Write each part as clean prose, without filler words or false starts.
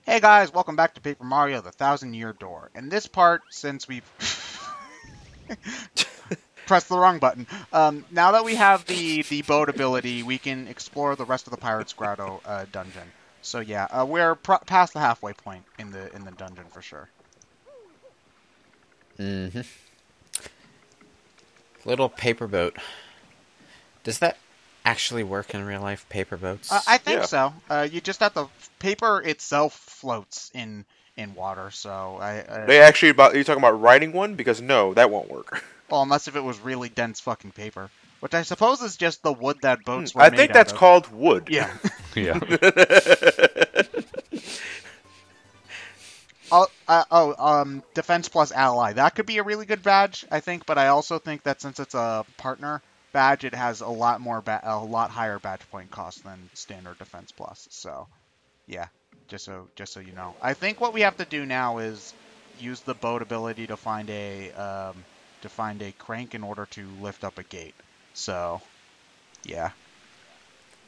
Hey guys, welcome back to Paper Mario: The Thousand Year Door. In this part, since we've pressed the wrong button, now that we have the boat ability, we can explore the rest of the Pirate's Grotto dungeon. So yeah, we're past the halfway point in the dungeon for sure. Mm-hmm. Little paper boat. Does that actually work in real life, paper I boats? think Yeah. so. You just have to paper itself floats in water, so They actually about you talking about writing one? Because no, that won't work. well, unless if it was really dense fucking paper, which I suppose is just the wood that boats were I made think out that's of. called wood. Yeah. Yeah. Defense plus ally. That could be a really good badge, I think. But I also think that since it's a partner badge, it has a lot a lot higher badge point cost than standard defense plus. So yeah, just so you know. I think what we have to do now is use the boat ability to find a crank in order to lift up a gate. So yeah,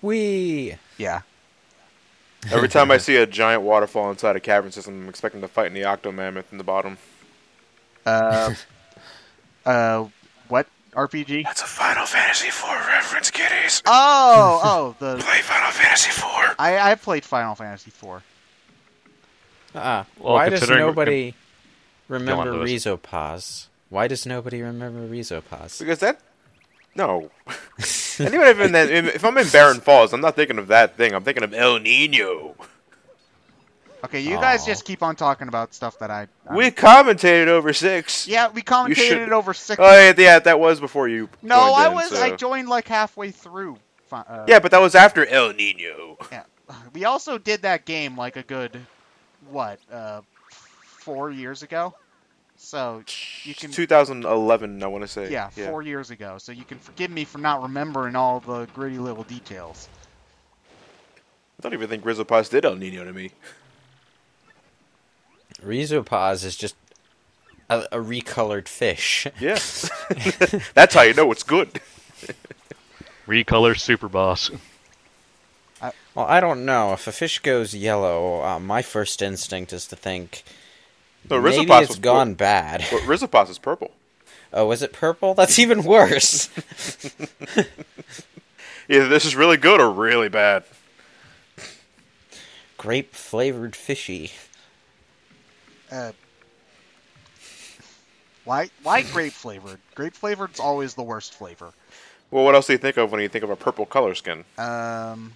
Whee! yeah. Every time I see a giant waterfall inside a cavern system, I'm expecting to fight in the Octomammoth in the bottom. Uh, uh, what RPG? That's a Final Fantasy IV reference, kiddies. The Play Final Fantasy IV. I played Final Fantasy IV. Well, Why does considering nobody go on, remember Lewis. Rizopaz? Why does nobody remember Rizopaz? Because that no. And even then, if I'm in Barren Falls, I'm not thinking of that thing. I'm thinking of El Nino. Okay, you guys Aw. just keep on talking about stuff that We commentated over 6. yeah, we You commentated should. it over six. Oh yeah, that was before you No, joined in. I So joined like halfway through. yeah, but that was after El Nino. Yeah. We also did that game like a good what 4 years ago. So you can 2011, I want to say. yeah, Yeah. 4 years ago. So you can forgive me for not remembering all the gritty little details. I don't even think Rizopaz did El Nino to me. Rizopaz is just a recolored fish. Yeah. That's how you know it's good. Recolor Super Boss. Well, I don't know. If a fish goes yellow, my first instinct is to think No, maybe Rizopaz it's was gone bad. Rizopaz is purple. Oh, is it purple? That's even worse. Either this is really good or really bad. Grape flavored fishy. Uh, why grape flavored? Grape flavored's always the worst flavor. Well, what else do you think of when you think of a purple color skin? Um,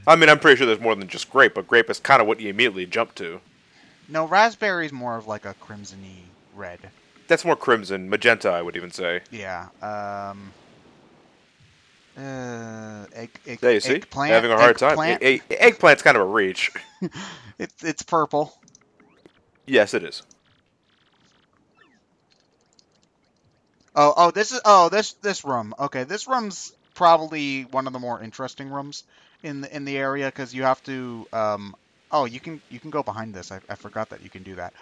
I mean, I'm pretty sure there's more than just grape, but grape is kind of what you immediately jump to. no, raspberry's more of like a crimsony red. That's more crimson, magenta, I would even say. Yeah. Yeah, you see? Eggplant. Having a hard time. Eggplant. Eggplant's kind of a reach. It's purple. Yes, it is. This room. Okay, this room's probably one of the more interesting rooms in the area because you have to you can go behind this. I forgot that you can do that.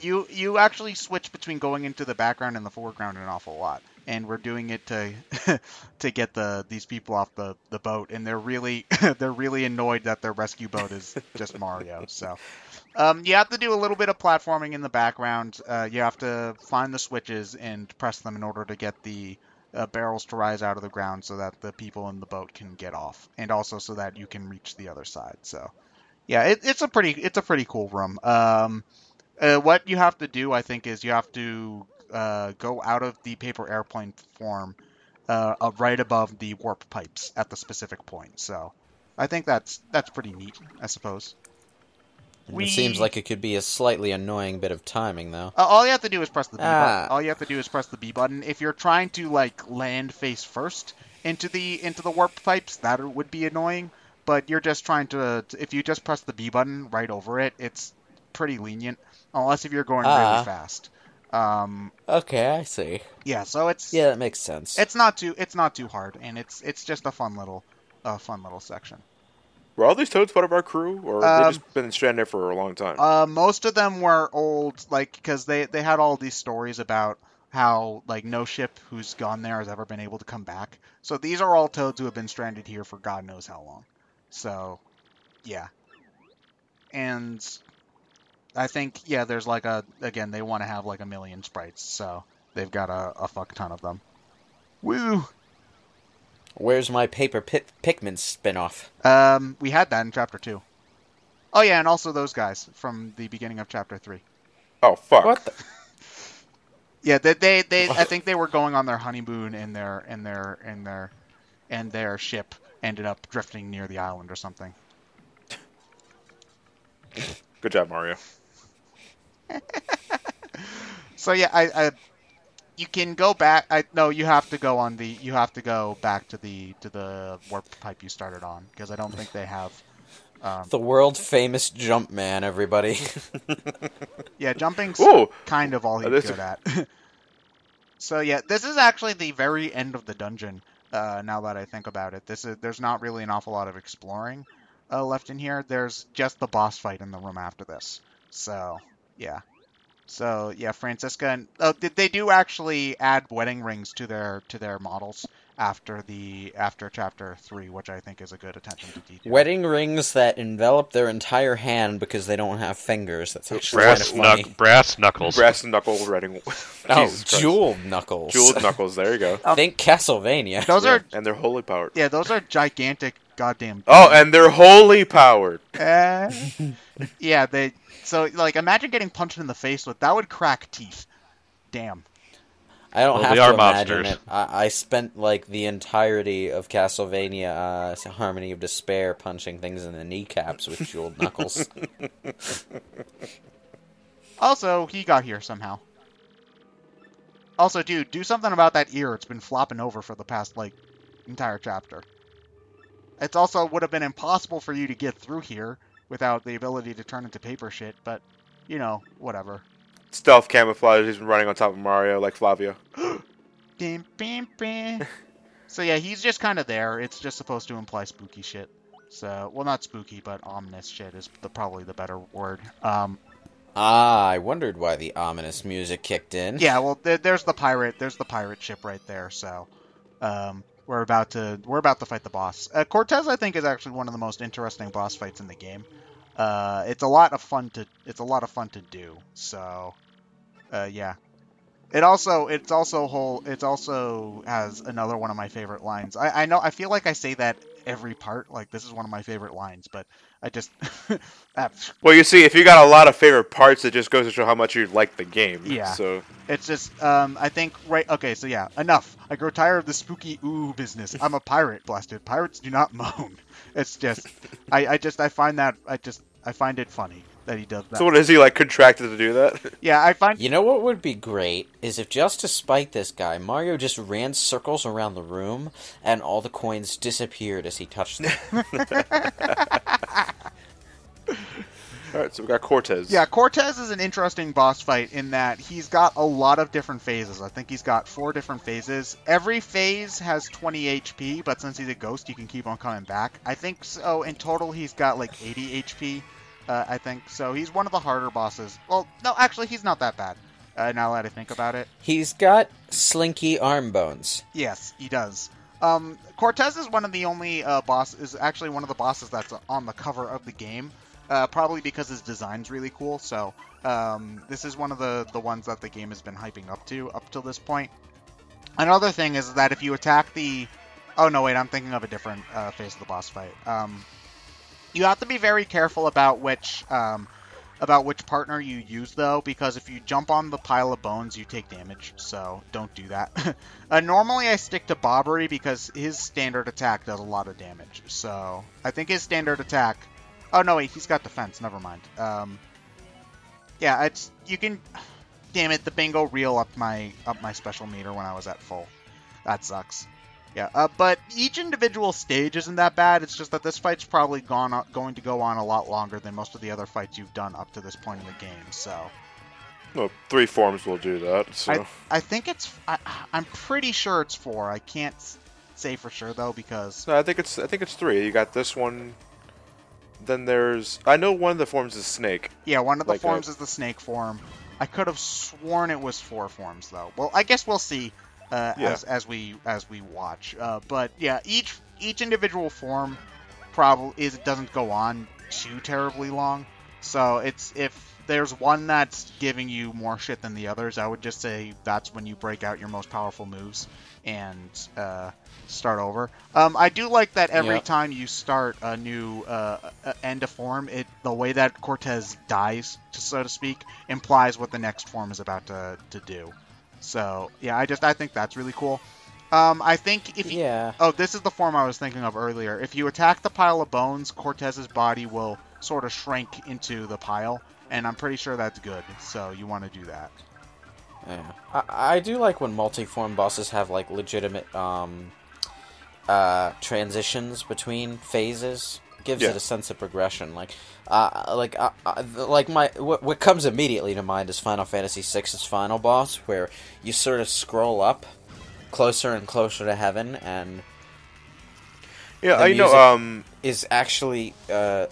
You actually switch between going into the background and the foreground an awful lot, and we're doing it to to get these people off the boat, and they're really they're really annoyed that their rescue boat is just Mario. So you have to do a little bit of platforming in the background. You have to find the switches and press them in order to get the barrels to rise out of the ground so that the people in the boat can get off, and also so that you can reach the other side. So, yeah, it's a pretty cool room. What you have to do, I think, is you have to go out of the paper airplane form right above the warp pipes at the specific point. So, I think that's pretty neat, I suppose. It seems We like it could be a slightly annoying bit of timing, though. All you have to do is press the B button. Ah. All you have to do is press the B button. If you're trying to like land face first into the warp pipes, that would be annoying. But you're just trying to if you just press the B button right over it, it's pretty lenient. Unless if you're going really Ah. fast. Um, Okay, I see. yeah. So Yeah, that makes sense. it's not too hard, and it's just a fun little section. Were all these toads part of our crew, or they Um, just been stranded there for a long time? Most of them were old, like because they had all these stories about how like no ship who's gone there has ever been able to come back. So these are all toads who have been stranded here for God knows how long. So yeah, and I think, yeah, there's like again, they want to have like 1 million sprites, so they've got a fuck ton of them. Woo! Where's my Paper Pikmin spin-off? We had that in Chapter 2. Oh yeah, and also those guys from the beginning of Chapter 3. Oh, fuck. What the? Yeah, they I think they were going on their honeymoon and their ship ended up drifting near the island or something. Good job, Mario. So yeah, I you can go back. No, you have to go back to the warp pipe you started on, because I don't think they have. The world famous Jumpman, everybody. Yeah, jumping's Ooh! kind of all he's This- good at. So yeah, this is actually the very end of the dungeon. Now that I think about it, there's not really an awful lot of exploring left in here. There's just the boss fight in the room after this. So yeah. So yeah, Francisca and they do actually add wedding rings to their models after Chapter 3, which I think is a good attention to detail. Wedding rings that envelop their entire hand because they don't have fingers. That's actually kind of funny. Brass knuckles. Brass knuckle wedding. Oh, Jesus Christ. jeweled knuckles. Jeweled knuckles. There you go. Think Castlevania. Those are And they're holy powered. yeah, those are gigantic goddamn. Oh, and they're holy powered. Yeah, so like imagine getting punched in the face with that would crack teeth. Damn. I don't Well, have they to are imagine monsters. it. I spent like the entirety of Castlevania Harmony of Despair punching things in the kneecaps with jeweled knuckles. Also, he got here somehow. Also, dude, do something about that ear. It's been flopping over for the past like entire chapter. It's also would have been impossible for you to get through here without the ability to turn into paper shit, but you know, whatever. Stealth camouflage. He's been running on top of Mario like Flavio. Dim, bim, bim. So yeah, he's just kind of there. It's just supposed to imply spooky shit. So, well, not spooky, but ominous shit is probably the better word. I wondered why the ominous music kicked in. Yeah, well, there's the pirate ship right there. So, we're about to fight the boss. Cortez, I think, is actually one of the most interesting boss fights in the game. It's a lot of fun to do. So, yeah. It also has another one of my favorite lines. I know I feel like I say that every part, like this is one of my favorite lines, but I just Well, you see, if you got a lot of favorite parts, it just goes to show how much you like the game. Yeah. So it's just I think okay, so yeah, enough. I grow tired of the spooky ooh business. I'm a pirate, blasted. Pirates do not moan. It's just I find it funny that he does that. what is he like contracted to do that? Yeah, I find You know what would be great is if just to spite this guy, Mario just ran circles around the room and all the coins disappeared as he touched them. All right, so we got Cortez. Yeah, Cortez is an interesting boss fight in that he's got a lot of different phases. I think he's got 4 different phases. Every phase has 20 HP, but since he's a ghost, you can keep on coming back. I think so. In total, he's got like 80 HP. I think so. He's one of the harder bosses. Well, no, actually, he's not that bad. Now that I think about it. He's got slinky arm bones. Yes, he does. Cortez is one of the only is actually one of the bosses that's on the cover of the game. Probably because his design's really cool. So this is one of the ones that the game has been hyping up till this point. Another thing is that if you attack the... Oh, no, wait, I'm thinking of a different phase of the boss fight. You have to be very careful about which partner you use, though, because if you jump on the pile of bones, you take damage, so don't do that. Normally, I stick to Bobbery because his standard attack does a lot of damage, so I think his standard attack... Oh, no, wait, he's got defense, never mind. Yeah, you can... Damn it, the bingo reel upped my special meter when I was at full. That sucks. Yeah, but each individual stage isn't that bad. It's just that this fight's probably going to go on a lot longer than most of the other fights you've done up to this point in the game. So, Well, 3 forms will do that. So I think it's. I'm pretty sure it's 4. I can't say for sure though because. no, I think it's 3. You got this one. Then there's. I know one of the forms is Snake. Yeah, one of the Like forms is the snake form. I could have sworn it was 4 forms though. Well, I guess we'll see. Yeah. As we watch, but yeah, each individual form probably doesn't go on too terribly long. So if there's one that's giving you more shit than the others, I would just say that's when you break out your most powerful moves and start over. I do like that every Yep. time you start a new end of form, the way that Cortez dies, so to speak, implies what the next form is about to do. So yeah, I think that's really cool. I think if you, Yeah. oh, this is the form I was thinking of earlier. If you attack the pile of bones, Cortez's body will sort of shrink into the pile, and I'm pretty sure that's good. So you want to do that. Yeah. I do like when multi-form bosses have like legitimate transitions between phases. Gives Yeah. it a sense of progression. What comes immediately to mind is Final Fantasy VI's final boss, where you sort of scroll up closer and closer to heaven, and Yeah, The you know, music- is actually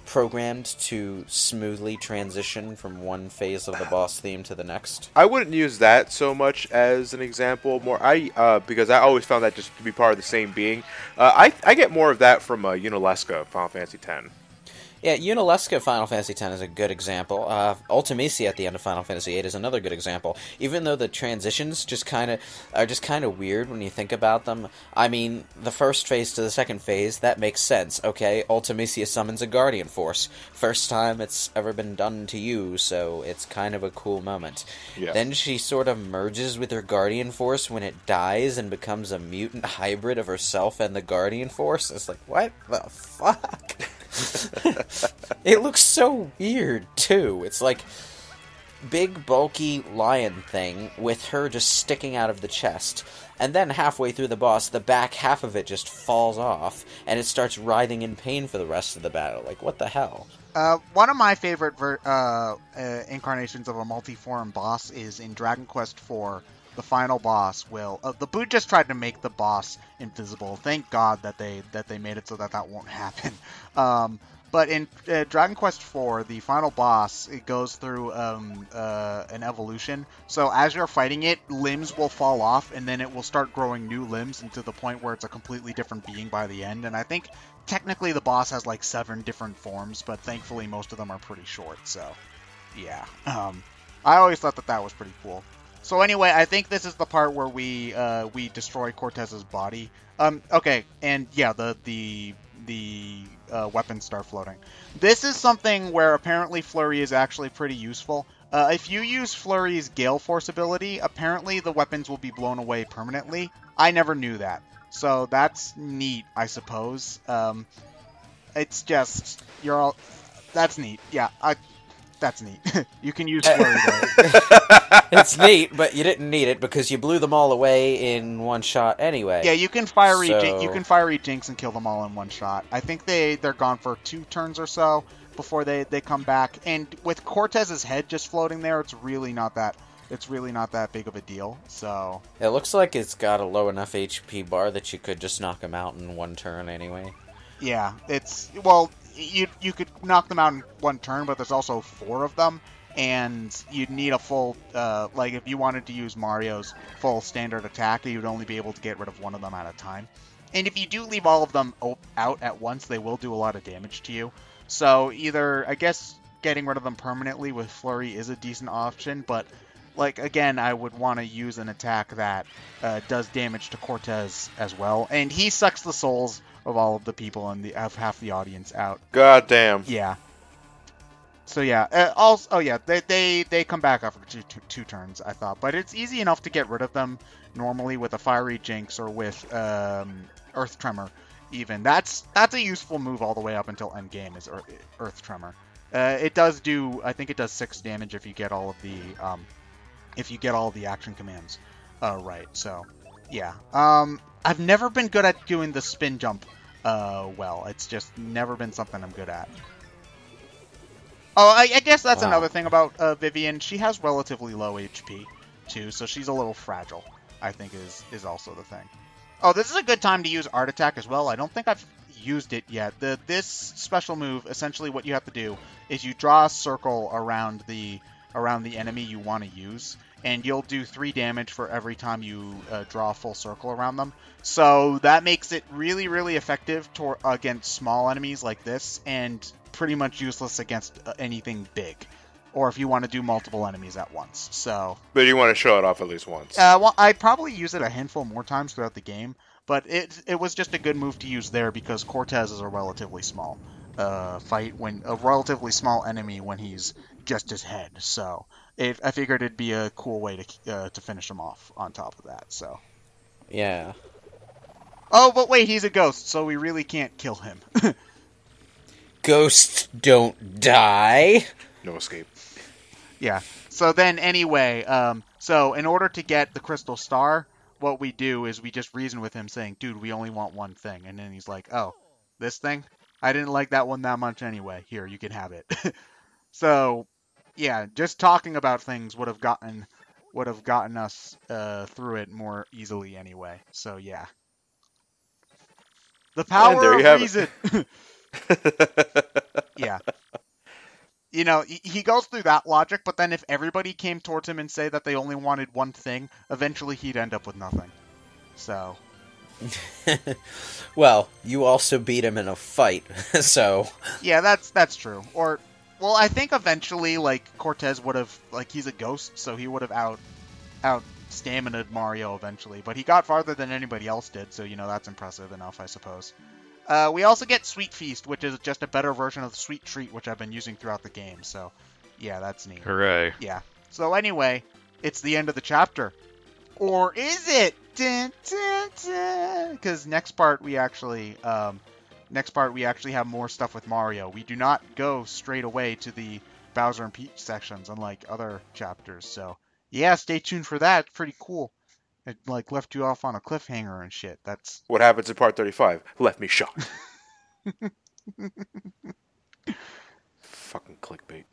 programmed to smoothly transition from one phase of the boss theme to the next. I wouldn't use that so much as an example. Because I always found that just to be part of the same being. I get more of that from Unalesca Final Fantasy X. Yeah, Unalesca Final Fantasy X is a good example. Ultimecia at the end of Final Fantasy VIII is another good example. Even though the transitions are just kind of weird when you think about them. I mean, the first phase to the second phase, that makes sense. Okay, Ultimecia summons a Guardian Force. First time it's ever been done to you, so it's kind of a cool moment. Yeah. Then she sort of merges with her Guardian Force when it dies and becomes a mutant hybrid of herself and the Guardian Force. It's like, what the fuck? It looks so weird, too. It's like big, bulky lion thing with her just sticking out of the chest. And then halfway through the boss, the back half of it just falls off, and it starts writhing in pain for the rest of the battle. Like, what the hell? One of my favorite incarnations of a multi-form boss is in Dragon Quest IV. The final boss will. The boot just tried to make the boss invisible. Thank God that they made it so that won't happen. But in Dragon Quest IV, the final boss, it goes through an evolution. So as you're fighting it, limbs will fall off, and then it will start growing new limbs into the point where it's a completely different being by the end. And I think technically the boss has like 7 different forms, but thankfully most of them are pretty short. So yeah, I always thought that was pretty cool. So anyway, I think this is the part where we destroy Cortez's body. Okay, and yeah, the weapons start floating. This is something where apparently Flurry is actually pretty useful. If you use Flurry's Gale Force ability, apparently the weapons will be blown away permanently. I never knew that, so that's neat, I suppose. It's just that's neat. Yeah, that's neat. You can use Flurry though. It's neat, but you didn't need it because you blew them all away in one shot anyway. Yeah, you can fiery So- you can fiery Jinx and kill them all in one shot. I think they're gone for 2 turns or so before they come back. And with Cortez's head just floating there, it's really not that big of a deal. So It looks like it's got a low enough HP bar that you could just knock them out in one turn anyway. yeah, you could knock them out in one turn, but there's also 4 of them. And you'd need a full, like if you wanted to use Mario's full standard attack, you'd only be able to get rid of one of them at a time. And if you do leave all of them out at once, they will do a lot of damage to you. So either, I guess, getting rid of them permanently with Flurry is a decent option, but, like, again, I would want to use an attack that does damage to Cortez as well. And he sucks the souls of all of the people and of half the audience out. God damn. Yeah. So yeah, also, they come back after two turns, I thought, but it's easy enough to get rid of them normally with a Fiery Jinx or with Earth Tremor. Even that's a useful move all the way up until end game is Earth Tremor. It does do, I think it does 6 damage if you get all of the action commands right. So yeah, I've never been good at doing the spin jump well. It's just never been something I'm good at. Oh, I guess that's another thing about Vivian. She has relatively low HP, too, so she's a little fragile, I think is also the thing. Oh, this is a good time to use Art Attack as well. I don't think I've used it yet. This special move, essentially what you have to do is you draw a circle around the enemy you want to use, and you'll do 3 damage for every time you draw a full circle around them. So that makes it really, really effective against small enemies like this, and pretty much useless against anything big, or if you want to do multiple enemies at once. So, But you want to show it off at least once. well, I'd probably use it a handful more times throughout the game, but it was just a good move to use there because Cortez is a relatively small relatively small enemy when he's just his head. So I figured it'd be a cool way to finish him off on top of that. So. Yeah. Oh, but wait, he's a ghost, so we really can't kill him. Ghosts don't die. No escape. Yeah. So then, anyway, so in order to get the crystal star, what we do is we just reason with him, saying, "Dude, we only want one thing," and then he's like, "Oh, this thing? I didn't like that one that much anyway. Here, you can have it." So, yeah, just talking about things would have gotten us through it more easily anyway. So yeah, the power there you of have reason. Yeah. He goes through that logic, but then if everybody came towards him and say that they only wanted one thing, eventually he'd end up with nothing. So. Well, you also beat him in a fight, so... Yeah, that's true. Or, well, I think eventually, Cortez would have, he's a ghost, so he would have out stamina'd Mario eventually. But he got farther than anybody else did, so, that's impressive enough, I suppose. We also get Sweet Feast, which is just a better version of the Sweet Treat, which I've been using throughout the game. So, yeah, that's neat. Hooray. Yeah. So anyway, it's the end of the chapter. Or is it? Because next part we actually have more stuff with Mario. We do not go straight away to the Bowser and Peach sections, unlike other chapters. So, yeah, stay tuned for that. It's pretty cool. It left you off on a cliffhanger and shit. That's What happens in part 35 left me shocked. Fucking clickbait.